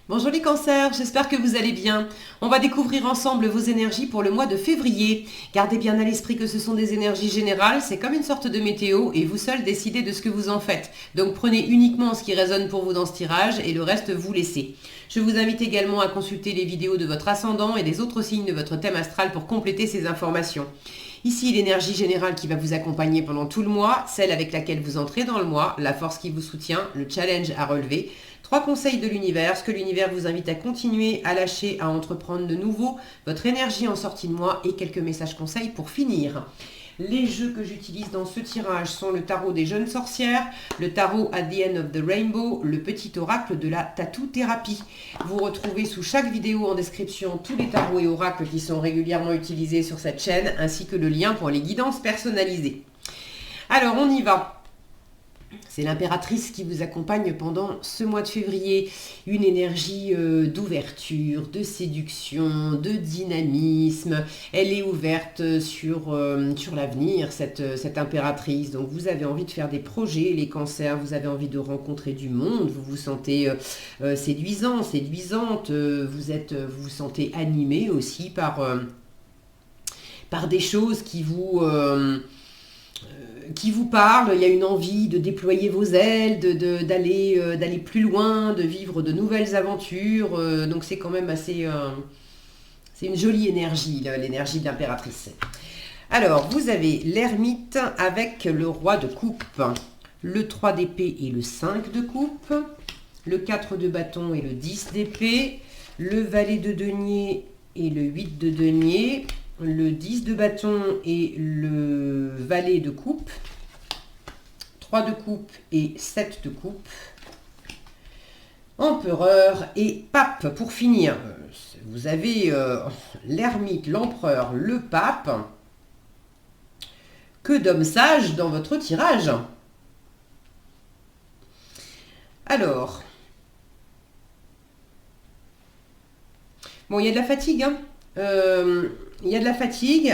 Bonjour les cancers, j'espère que vous allez bien. On va découvrir ensemble vos énergies pour le mois de février. Gardez bien à l'esprit que ce sont des énergies générales, c'est comme une sorte de météo et vous seul décidez de ce que vous en faites. Donc prenez uniquement ce qui résonne pour vous dans ce tirage et le reste vous laissez. Je vous invite également à consulter les vidéos de votre ascendant et des autres signes de votre thème astral pour compléter ces informations. Ici, l'énergie générale qui va vous accompagner pendant tout le mois, celle avec laquelle vous entrez dans le mois, la force qui vous soutient, le challenge à relever. 3 conseils de l'univers, ce que l'univers vous invite à continuer, à lâcher, à entreprendre de nouveau, votre énergie en sortie de mois et quelques messages conseils pour finir. Les jeux que j'utilise dans ce tirage sont le tarot des jeunes sorcières, le tarot At the End of the Rainbow, le petit oracle de la tattoo thérapie. Vous retrouvez sous chaque vidéo en description tous les tarots et oracles qui sont régulièrement utilisés sur cette chaîne, ainsi que le lien pour les guidances personnalisées. Alors on y va. C'est l'impératrice qui vous accompagne pendant ce mois de février. Une énergie d'ouverture, de séduction, de dynamisme. Elle est ouverte sur l'avenir, cette impératrice. Donc vous avez envie de faire des projets, les cancers. Vous avez envie de rencontrer du monde. Vous vous sentez séduisant, séduisante. Vous vous sentez animé aussi par des choses qui vous parle, il y a une envie de déployer vos ailes, d'aller plus loin, de vivre de nouvelles aventures. Donc c'est quand même assez... c'est une jolie énergie, l'énergie de l'impératrice. Alors, vous avez l'ermite avec le roi de coupe, le 3 d'épée et le 5 de coupe, le 4 de bâton et le 10 d'épée, le valet de denier et le 8 de denier, le 10 de bâton et le valet de coupe, 3 de coupe et 7 de coupe, empereur et pape. Pour finir, vous avez l'ermite, l'empereur, le pape. Que d'hommes sages dans votre tirage. Alors, bon, il y a de la fatigue, hein. Il y a de la fatigue,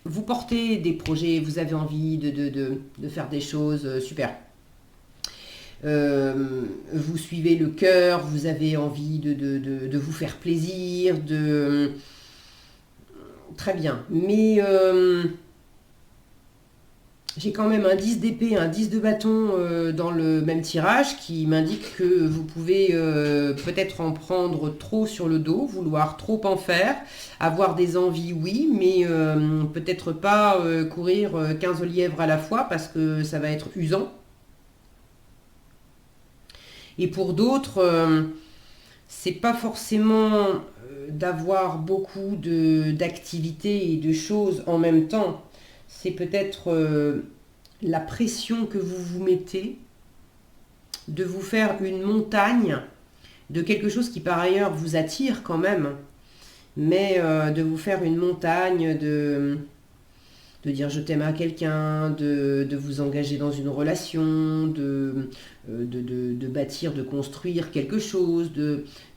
vous portez des projets, vous avez envie de faire des choses super. Vous suivez le cœur, vous avez envie de vous faire plaisir, très bien. Mais j'ai quand même un 10 d'épée, un 10 de bâton dans le même tirage qui m'indique que vous pouvez peut-être en prendre trop sur le dos, vouloir trop en faire, avoir des envies, oui, mais peut-être pas courir 15 lièvres à la fois parce que ça va être usant. Et pour d'autres, c'est pas forcément d'avoir beaucoup d'activités et de choses en même temps. C'est peut-être la pression que vous vous mettez de vous faire une montagne de quelque chose qui par ailleurs vous attire quand même, mais de vous faire une montagne de dire je t'aime à quelqu'un, de vous engager dans une relation, de bâtir, de construire quelque chose.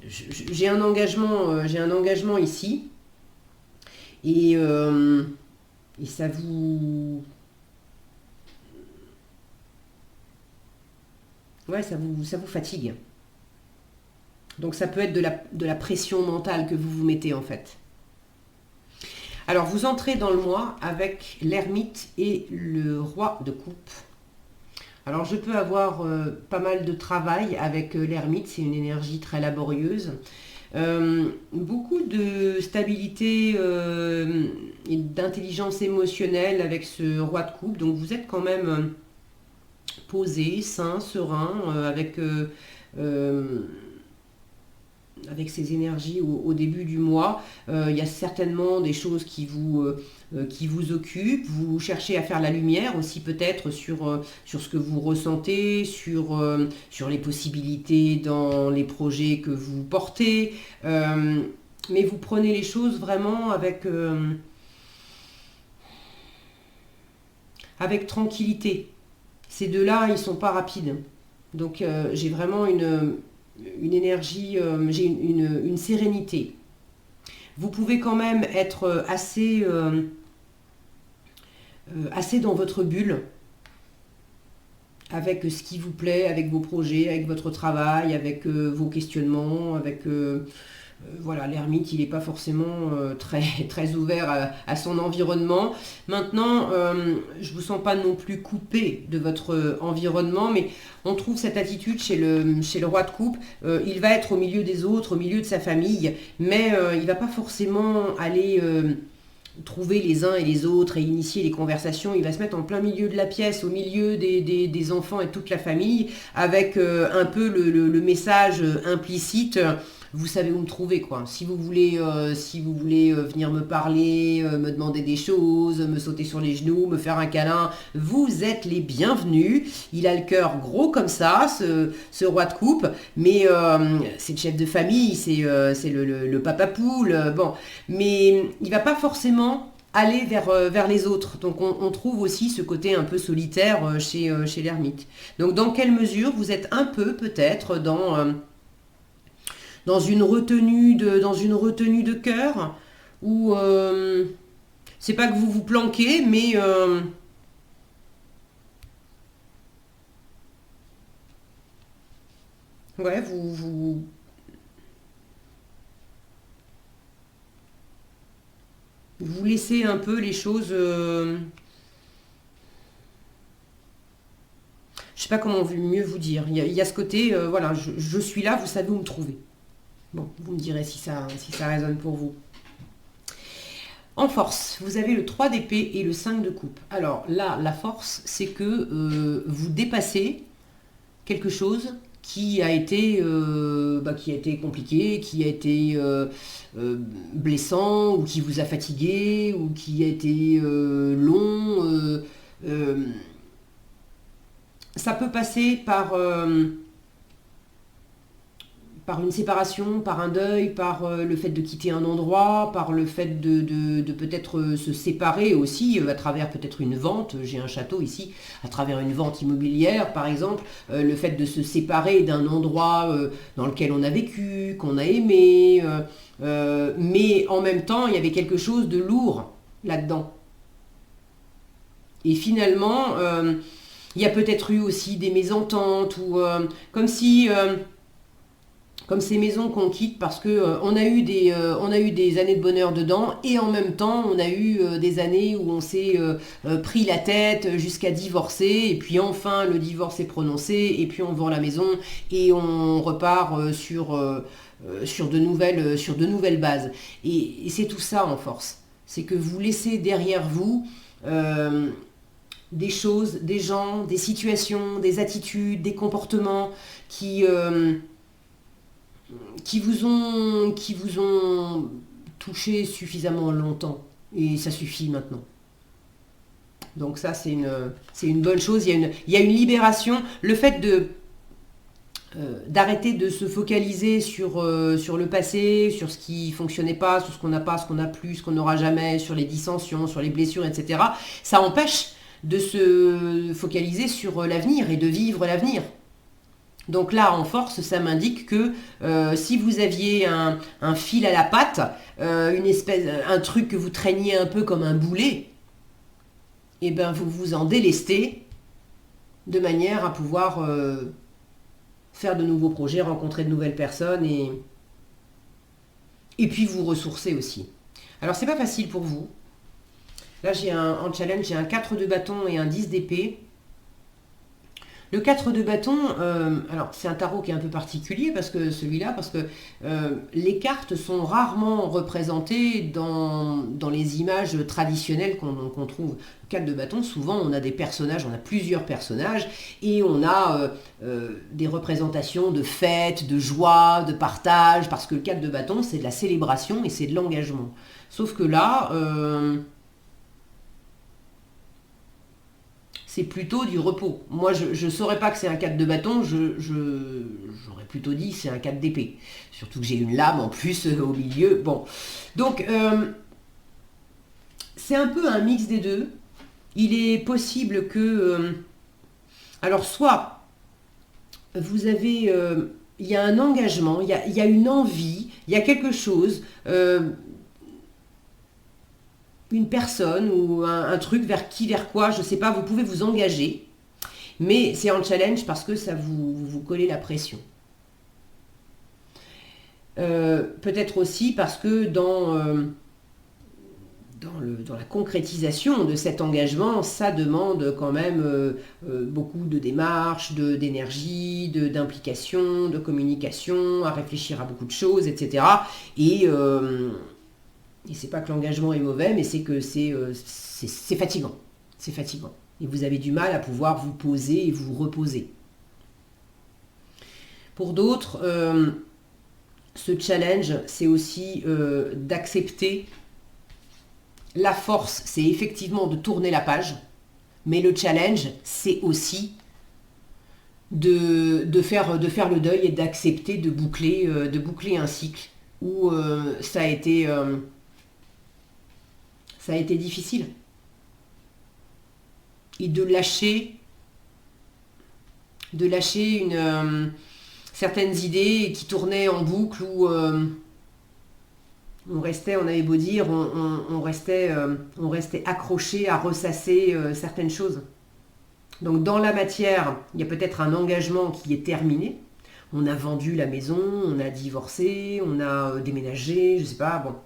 J'ai un engagement ici et ça vous... Ouais, ça vous fatigue. Donc ça peut être de la pression mentale que vous vous mettez en fait. Alors vous entrez dans le mois avec l'ermite et le roi de coupe. Alors je peux avoir pas mal de travail avec l'ermite, c'est une énergie très laborieuse. Beaucoup de stabilité et d'intelligence émotionnelle avec ce roi de coupe. Donc vous êtes quand même posé, sain, serein, avec ces énergies au début du mois. Il y a certainement des choses qui vous occupent. Vous cherchez à faire la lumière aussi peut-être sur ce que vous ressentez, sur les possibilités dans les projets que vous portez. Mais vous prenez les choses vraiment avec tranquillité. Ces deux-là, ils ne sont pas rapides. Donc j'ai vraiment une énergie, j'ai une sérénité. Vous pouvez quand même être assez dans votre bulle, avec ce qui vous plaît, avec vos projets, avec votre travail, avec vos questionnements, avec... voilà, l'ermite, il n'est pas forcément très, très ouvert à son environnement. Maintenant, je ne vous sens pas non plus coupé de votre environnement, mais on trouve cette attitude chez le roi de coupe. Il va être au milieu des autres, au milieu de sa famille, mais il ne va pas forcément aller... trouver les uns et les autres et initier les conversations. Il va se mettre en plein milieu de la pièce, au milieu des enfants et toute la famille, avec un peu le message implicite. Vous savez où me trouver, quoi. Si vous voulez venir me parler, me demander des choses, me sauter sur les genoux, me faire un câlin, vous êtes les bienvenus. Il a le cœur gros comme ça, ce roi de coupe, mais c'est le chef de famille, c'est le papa poule, bon. Mais il va pas forcément aller vers les autres. Donc on trouve aussi ce côté un peu solitaire chez l'ermite. Donc dans quelle mesure vous êtes un peu peut-être dans une retenue de cœur, ou c'est pas que vous vous planquez, mais ouais, vous laissez un peu les choses. Je sais pas comment mieux vous dire. Il y a ce côté, voilà, je suis là, vous savez où me trouver. Bon, vous me direz si ça résonne pour vous. En force, vous avez le 3 d'épée et le 5 de coupe. Alors là, la force, c'est que vous dépassez quelque chose qui a été compliqué, qui a été blessant, ou qui vous a fatigué, ou qui a été long. Ça peut passer par une séparation, par un deuil, par le fait de quitter un endroit, par le fait de peut-être se séparer aussi, à travers peut-être une vente, j'ai un château ici, à travers une vente immobilière par exemple, le fait de se séparer d'un endroit dans lequel on a vécu, qu'on a aimé, mais en même temps il y avait quelque chose de lourd là-dedans. Et finalement, il y a peut-être eu aussi des mésententes, ou comme si... comme ces maisons qu'on quitte parce que on a eu des années de bonheur dedans, et en même temps on a eu des années où on s'est pris la tête jusqu'à divorcer, et puis enfin le divorce est prononcé, et puis on vend la maison et on repart sur de nouvelles bases. Et c'est tout ça en force. C'est que vous laissez derrière vous des choses, des gens, des situations, des attitudes, des comportements qui vous ont touché suffisamment longtemps, et ça suffit maintenant. Donc ça, c'est une bonne chose. Il y a une libération. Le fait d'arrêter de se focaliser sur le passé, sur ce qui fonctionnait pas, sur ce qu'on n'a pas, ce qu'on n'a plus, ce qu'on n'aura jamais, sur les dissensions, sur les blessures, etc. Ça empêche de se focaliser sur l'avenir et de vivre l'avenir. Donc là, en force, ça m'indique que si vous aviez un fil à la patte, un truc que vous traîniez un peu comme un boulet, et ben vous vous en délestez de manière à pouvoir faire de nouveaux projets, rencontrer de nouvelles personnes, et puis vous ressourcer aussi. Alors c'est pas facile pour vous. Là en challenge, j'ai un 4 de bâton et un 10 d'épée. Le 4 de bâton, alors c'est un tarot qui est un peu particulier parce que les cartes sont rarement représentées dans les images traditionnelles qu'on trouve. Le 4 de bâton, souvent on a des personnages, on a plusieurs personnages, et on a des représentations de fêtes, de joie, de partage, parce que le 4 de bâton c'est de la célébration et c'est de l'engagement. Sauf que là... c'est plutôt du repos. Moi, je ne saurais pas que c'est un 4 de bâton, j'aurais plutôt dit c'est un 4 d'épée. Surtout que j'ai une lame en plus au milieu. Bon, donc c'est un peu un mix des deux. Il est possible que... alors, soit vous avez... il y a un engagement, il y a une envie, il y a quelque chose... une personne ou un truc vers quoi, je ne sais pas, vous pouvez vous engager. Mais c'est un challenge parce que ça vous collez la pression. Peut-être aussi parce que dans la concrétisation de cet engagement, ça demande quand même beaucoup de démarches, d'énergie, d'implication, de communication, à réfléchir à beaucoup de choses, etc. Et c'est pas que l'engagement est mauvais, mais c'est que c'est fatigant. C'est fatigant. Et vous avez du mal à pouvoir vous poser et vous reposer. Pour d'autres, ce challenge, c'est aussi d'accepter. La force, c'est effectivement de tourner la page, mais le challenge, c'est aussi de faire le deuil et d'accepter de boucler un cycle où ça a été difficile. Et de lâcher certaines idées qui tournaient en boucle où on avait beau dire, on restait accroché à ressasser certaines choses. Donc dans la matière, il y a peut-être un engagement qui est terminé. On a vendu la maison, on a divorcé, on a déménagé, je sais pas, bon.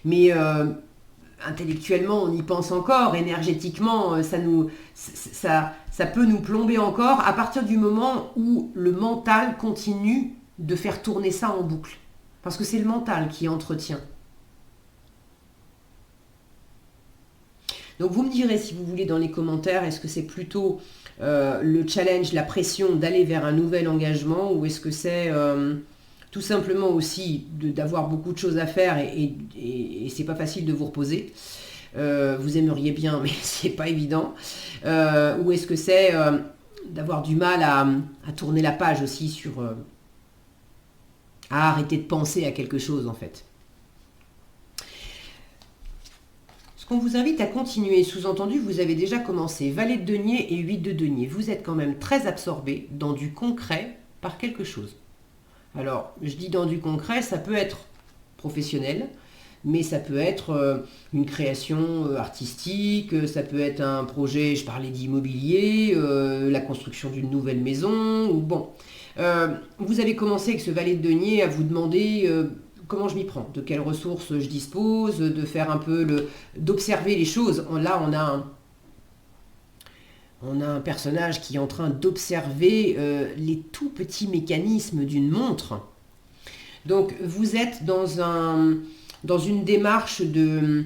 Mais intellectuellement, on y pense encore, énergétiquement, ça peut nous plomber encore à partir du moment où le mental continue de faire tourner ça en boucle. Parce que c'est le mental qui entretient. Donc vous me direz si vous voulez dans les commentaires, est-ce que c'est plutôt le challenge, la pression d'aller vers un nouvel engagement ou est-ce que c'est tout simplement aussi d'avoir beaucoup de choses à faire et c'est pas facile de vous reposer. Vous aimeriez bien mais c'est pas évident. Ou est-ce que c'est d'avoir du mal à tourner la page aussi sur... à arrêter de penser à quelque chose en fait. Ce qu'on vous invite à continuer, sous-entendu, vous avez déjà commencé valet de denier et 8 de denier. Vous êtes quand même très absorbé dans du concret par quelque chose. Alors, je dis dans du concret, ça peut être professionnel, mais ça peut être une création artistique, ça peut être un projet, je parlais d'immobilier, la construction d'une nouvelle maison, ou bon... vous avez commencé avec ce valet de denier à vous demander comment je m'y prends, de quelles ressources je dispose, de faire un peu d'observer les choses. Là, on a un personnage qui est en train d'observer les tout petits mécanismes d'une montre. Donc, vous êtes dans une démarche de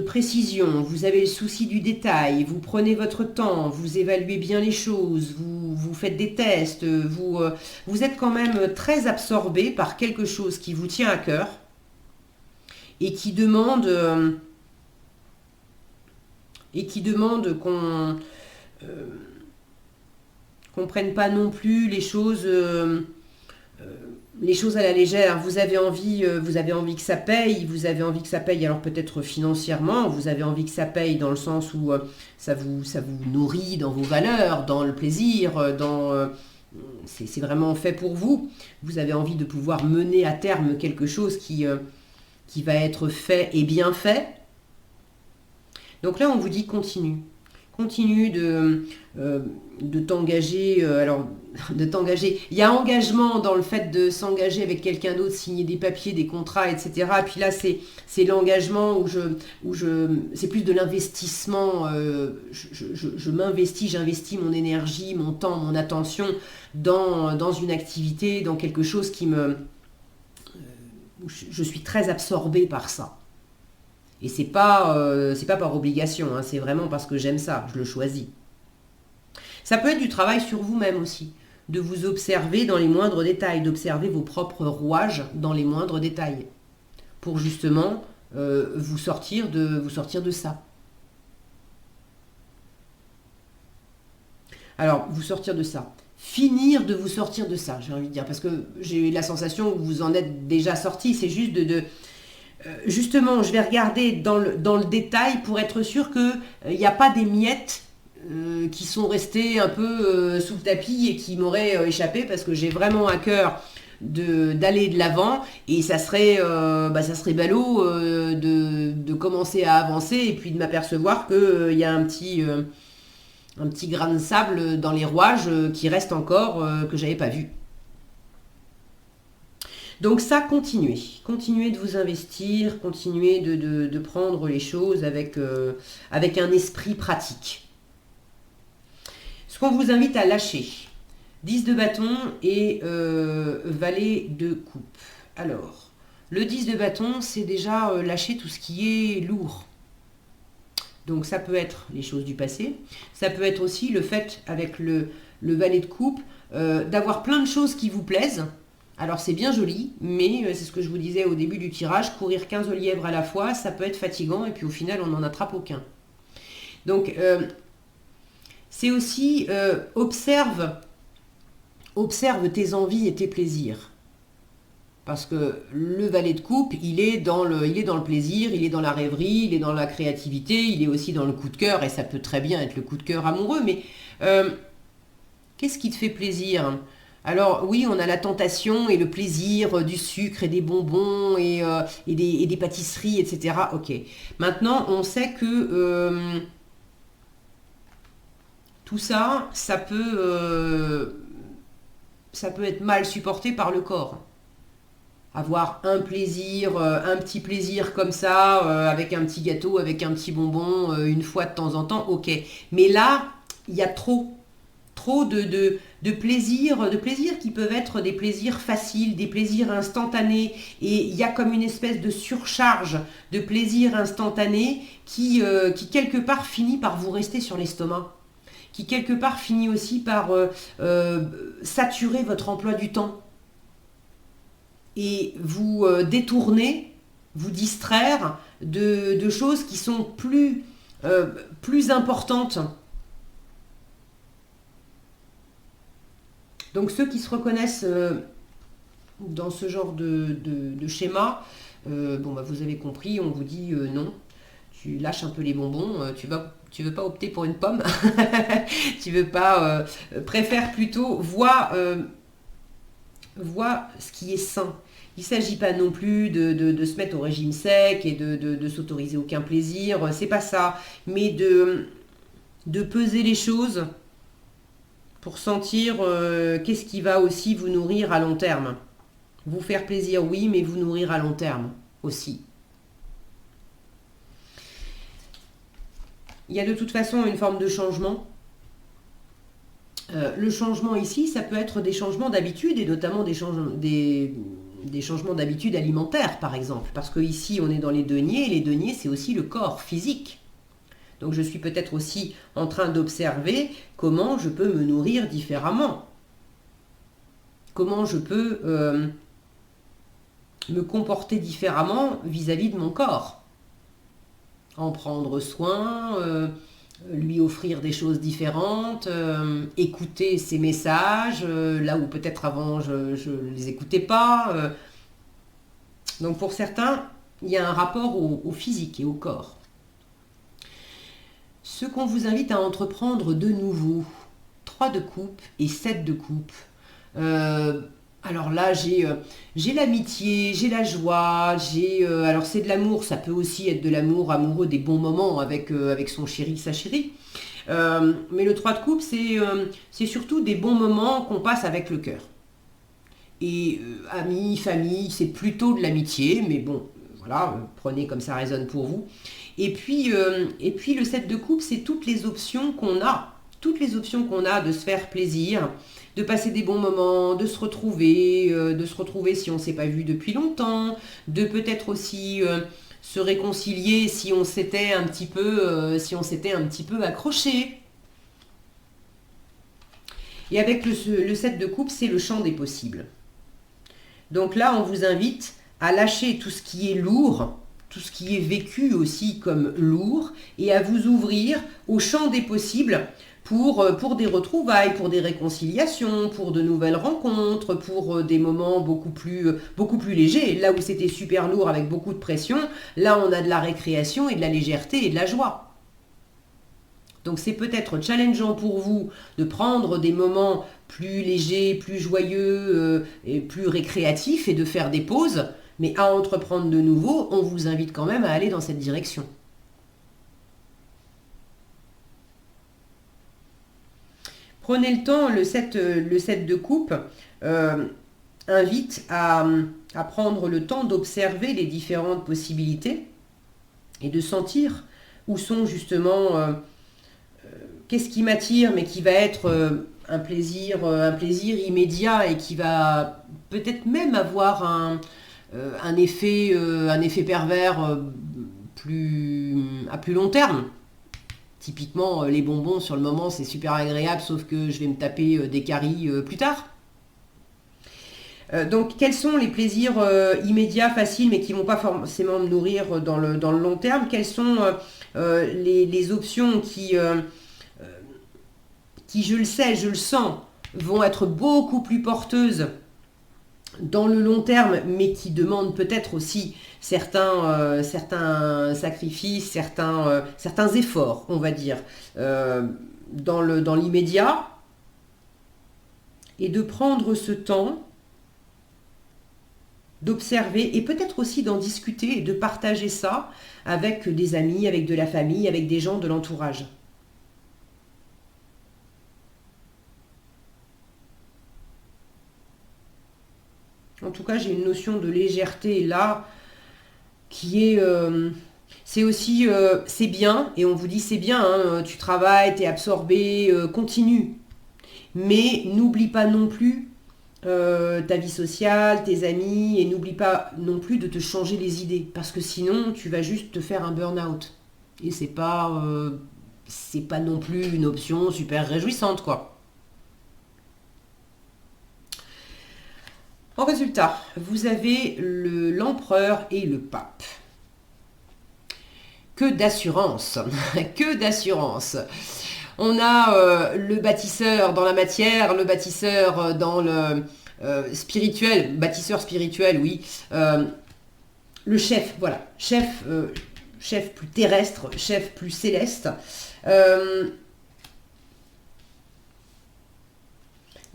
précision, vous avez le souci du détail, vous prenez votre temps, vous évaluez bien les choses, vous faites des tests, vous êtes quand même très absorbé par quelque chose qui vous tient à cœur et qui demande qu'on ne prenne pas non plus les choses à la légère. Vous avez envie que ça paye, alors peut-être financièrement, vous avez envie que ça paye dans le sens où ça vous nourrit dans vos valeurs, dans le plaisir, c'est vraiment fait pour vous. Vous avez envie de pouvoir mener à terme quelque chose qui va être fait et bien fait. Donc là, on vous dit continue. Continue de t'engager. De t'engager. Il y a engagement dans le fait de s'engager avec quelqu'un d'autre, signer des papiers, des contrats, etc. Et puis là, c'est l'engagement où c'est plus de l'investissement. Je m'investis, j'investis mon énergie, mon temps, mon attention dans une activité, dans quelque chose où je suis très absorbée par ça. Et c'est pas par obligation, hein, c'est vraiment parce que j'aime ça, je le choisis. Ça peut être du travail sur vous-même aussi, de vous observer dans les moindres détails, d'observer vos propres rouages dans les moindres détails, pour justement vous sortir de ça. Alors, vous sortir de ça. Finir de vous sortir de ça, j'ai envie de dire, parce que j'ai eu la sensation que vous en êtes déjà sorti, c'est juste justement, je vais regarder dans le détail pour être sûr qu'il n'y a pas des miettes qui sont restées un peu sous le tapis et qui m'auraient échappé parce que j'ai vraiment à cœur d'aller de l'avant et ça serait ballot de commencer à avancer et puis de m'apercevoir qu'il y a un petit un petit grain de sable dans les rouages qui reste encore, que j'avais pas vu. Donc ça, continuez. Continuez de vous investir, continuez de prendre les choses avec un esprit pratique. Ce qu'on vous invite à lâcher. 10 de bâton et valet de coupe. Alors, le 10 de bâton, c'est déjà lâcher tout ce qui est lourd. Donc ça peut être les choses du passé. Ça peut être aussi le fait, avec le valet de coupe, d'avoir plein de choses qui vous plaisent. Alors c'est bien joli, mais c'est ce que je vous disais au début du tirage, courir 15 lièvres à la fois, ça peut être fatigant et puis au final on n'en attrape aucun. Donc c'est aussi observe tes envies et tes plaisirs. Parce que le valet de coupe, il est dans le plaisir, il est dans la rêverie, il est dans la créativité, il est aussi dans le coup de cœur, et ça peut très bien être le coup de cœur amoureux, mais qu'est-ce qui te fait plaisir ? Alors oui, on a la tentation et le plaisir du sucre et des bonbons et des pâtisseries, etc. Ok. Maintenant, on sait que tout ça, ça peut être mal supporté par le corps. Avoir un plaisir, un petit plaisir comme ça, avec un petit gâteau, avec un petit bonbon, une fois de temps en temps, ok. Mais là, il y a trop de plaisirs qui peuvent être des plaisirs faciles, des plaisirs instantanés. Et il y a comme une espèce de surcharge de plaisirs instantanés qui quelque part finit par vous rester sur l'estomac. Qui quelque part finit aussi par saturer votre emploi du temps. Et vous détourner, vous distraire de choses qui sont plus importantes. Donc ceux qui se reconnaissent dans ce genre de schéma, vous avez compris, on vous dit non, tu lâches un peu les bonbons, tu veux pas opter pour une pomme, tu veux pas, préfère plutôt, vois ce qui est sain. Il ne s'agit pas non plus de se mettre au régime sec et de s'autoriser aucun plaisir, c'est pas ça, mais de peser les choses pour sentir qu'est-ce qui va aussi vous nourrir à long terme. Vous faire plaisir, oui, mais vous nourrir à long terme aussi. Il y a de toute façon une forme de changement. Le changement ici, ça peut être des changements d'habitude et notamment des changements d'habitude alimentaire, par exemple. Parce que ici, on est dans les deniers, et les deniers, c'est aussi le corps physique. Donc je suis peut-être aussi en train d'observer comment je peux me nourrir différemment. Comment je peux me comporter différemment vis-à-vis de mon corps. En prendre soin, lui offrir des choses différentes, écouter ses messages, là où peut-être avant je ne les écoutais pas. Donc pour certains, il y a un rapport au physique et au corps. Ce qu'on vous invite à entreprendre de nouveau, 3 de coupe et 7 de coupe. Alors là, j'ai l'amitié, j'ai la joie, alors c'est de l'amour, ça peut aussi être de l'amour amoureux, des bons moments avec son chéri, sa chérie. Mais le 3 de coupe, c'est surtout des bons moments qu'on passe avec le cœur. Et amis, famille, c'est plutôt de l'amitié, mais bon, voilà, prenez comme ça résonne pour vous. Et puis le 7 de coupe, c'est toutes les options qu'on a de se faire plaisir, de passer des bons moments, de se retrouver si on ne s'est pas vu depuis longtemps, de peut-être aussi se réconcilier si on s'était un petit peu accroché. Et avec le 7 de coupe, c'est le champ des possibles. Donc là, on vous invite à lâcher tout ce qui est lourd, tout ce qui est vécu aussi comme lourd, et à vous ouvrir au champ des possibles pour des retrouvailles, pour des réconciliations, pour de nouvelles rencontres, pour des moments beaucoup plus légers. Là où c'était super lourd avec beaucoup de pression, là on a de la récréation et de la légèreté et de la joie. Donc c'est peut-être challengeant pour vous de prendre des moments plus légers, plus joyeux et plus récréatifs et de faire des pauses, mais à entreprendre de nouveau, on vous invite quand même à aller dans cette direction. Prenez le temps, le 7 de coupe invite à prendre le temps d'observer les différentes possibilités et de sentir où sont justement, qu'est-ce qui m'attire, mais qui va être un plaisir immédiat et qui va peut-être même avoir un effet pervers à plus long terme. Typiquement, les bonbons sur le moment c'est super agréable, sauf que je vais me taper des caries plus tard. Donc quels sont les plaisirs immédiats, faciles, mais qui ne vont pas forcément me nourrir dans le long terme? Quelles sont les options qui, je le sais, je le sens, vont être beaucoup plus porteuses dans le long terme, mais qui demandent peut-être aussi certains sacrifices, certains efforts, on va dire, dans l'immédiat, et de prendre ce temps d'observer et peut-être aussi d'en discuter et de partager ça avec des amis, avec de la famille, avec des gens de l'entourage. En tout cas, j'ai une notion de légèreté là qui est... c'est aussi... c'est bien, et on vous dit c'est bien, hein, tu travailles, tu es absorbé, continue. Mais n'oublie pas non plus ta vie sociale, tes amis, et n'oublie pas non plus de te changer les idées, parce que sinon tu vas juste te faire un burn-out. Et c'est pas non plus une option super réjouissante, quoi. En résultat, vous avez l'empereur et le pape. Que d'assurance, que d'assurance. On a le bâtisseur dans la matière, le bâtisseur dans le spirituel, bâtisseur spirituel, oui. Le chef, voilà, chef plus terrestre, chef plus céleste.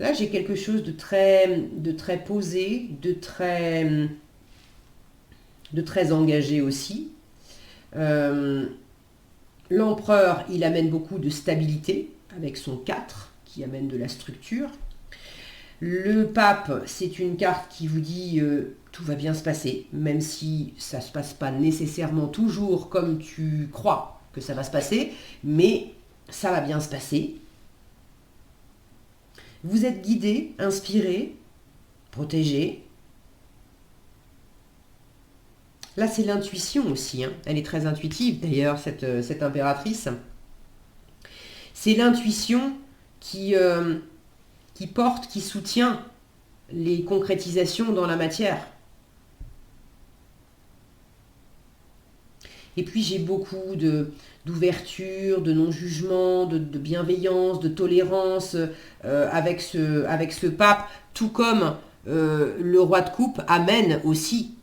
Là, j'ai quelque chose de très posé, de très engagé aussi. L'empereur, il amène beaucoup de stabilité avec son 4 qui amène de la structure. Le pape, c'est une carte qui vous dit tout va bien se passer, même si ça ne se passe pas nécessairement toujours comme tu crois que ça va se passer, mais ça va bien se passer. Vous êtes guidé, inspiré, protégé. Là, c'est l'intuition aussi, hein. Elle est très intuitive d'ailleurs, cette impératrice. C'est l'intuition qui porte, qui soutient les concrétisations dans la matière. Et puis j'ai beaucoup d'ouverture, de non-jugement, de bienveillance, de tolérance avec ce pape, tout comme le roi de coupe amène aussi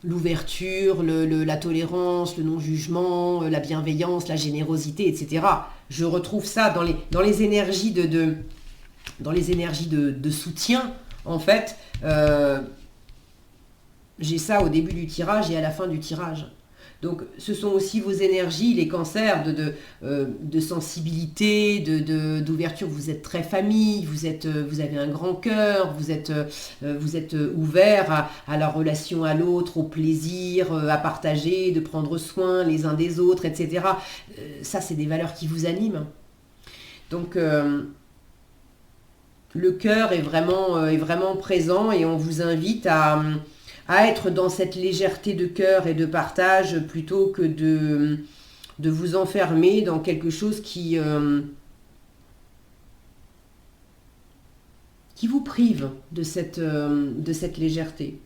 l'ouverture, la tolérance, le non-jugement, la bienveillance, la générosité, etc. Je retrouve ça dans les énergies de soutien, en fait. J'ai ça au début du tirage et à la fin du tirage. Donc ce sont aussi vos énergies, les cancers, de sensibilité, d'ouverture. Vous êtes très famille, vous avez un grand cœur, vous êtes ouvert à la relation à l'autre, au plaisir, à partager, de prendre soin les uns des autres, etc. Ça, c'est des valeurs qui vous animent. Donc le cœur est vraiment présent et on vous invite à être dans cette légèreté de cœur et de partage plutôt que de vous enfermer dans quelque chose qui vous prive de cette légèreté.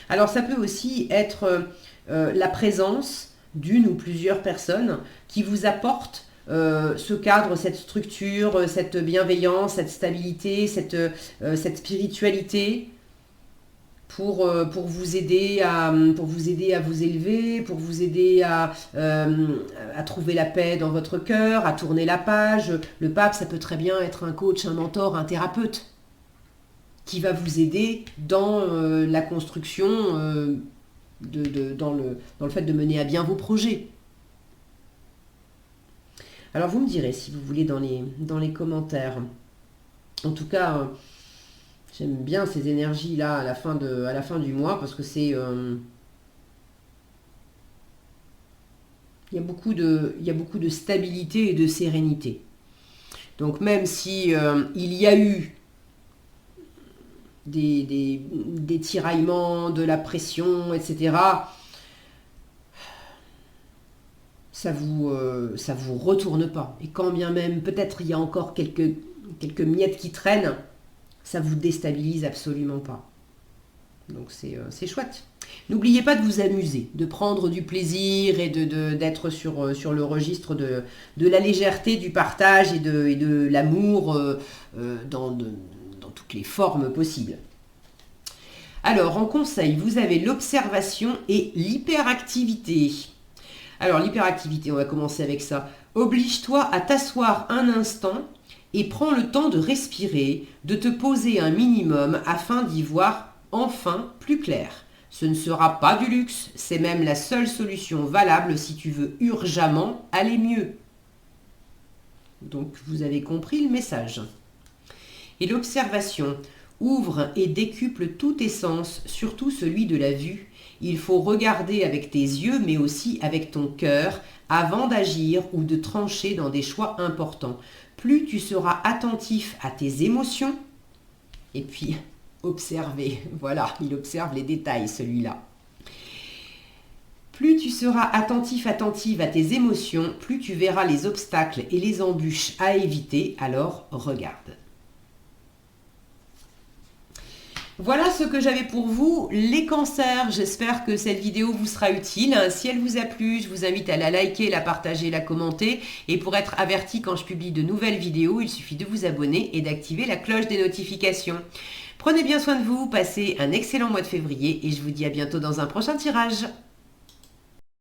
Alors ça peut aussi être la présence d'une ou plusieurs personnes qui vous apportent ce cadre, cette structure, cette bienveillance, cette stabilité, cette spiritualité, pour vous aider à vous élever, pour vous aider à trouver la paix dans votre cœur, à tourner la page. Le pape, ça peut très bien être un coach, un mentor, un thérapeute qui va vous aider dans la construction, dans le fait de mener à bien vos projets. Alors vous me direz si vous voulez dans les commentaires. En tout cas, j'aime bien ces énergies-là à la fin du mois parce que c'est... il y a beaucoup de stabilité et de sérénité. Donc même si il y a eu des tiraillements, de la pression, etc., ça vous retourne pas. Et quand bien même, peut-être il y a encore quelques miettes qui traînent, ça vous déstabilise absolument pas. Donc c'est chouette. N'oubliez pas de vous amuser, de prendre du plaisir et d'être sur le registre de la légèreté, du partage et de l'amour dans toutes les formes possibles. Alors, en conseil, vous avez l'observation et l'hyperactivité. Alors, l'hyperactivité, on va commencer avec ça. Oblige-toi à t'asseoir un instant et prends le temps de respirer, de te poser un minimum afin d'y voir enfin plus clair. Ce ne sera pas du luxe, c'est même la seule solution valable si tu veux urgemment aller mieux. Donc, vous avez compris le message. Et l'observation ouvre et décuple tous tes sens, surtout celui de la vue. Il faut regarder avec tes yeux, mais aussi avec ton cœur, avant d'agir ou de trancher dans des choix importants. Plus tu seras attentif à tes émotions, et puis observer, voilà, il observe les détails celui-là. Plus tu seras attentive à tes émotions, plus tu verras les obstacles et les embûches à éviter, alors regarde. Voilà ce que j'avais pour vous, les cancers. J'espère que cette vidéo vous sera utile. Si elle vous a plu, je vous invite à la liker, la partager, la commenter. Et pour être averti quand je publie de nouvelles vidéos, il suffit de vous abonner et d'activer la cloche des notifications. Prenez bien soin de vous, passez un excellent mois de février et je vous dis à bientôt dans un prochain tirage.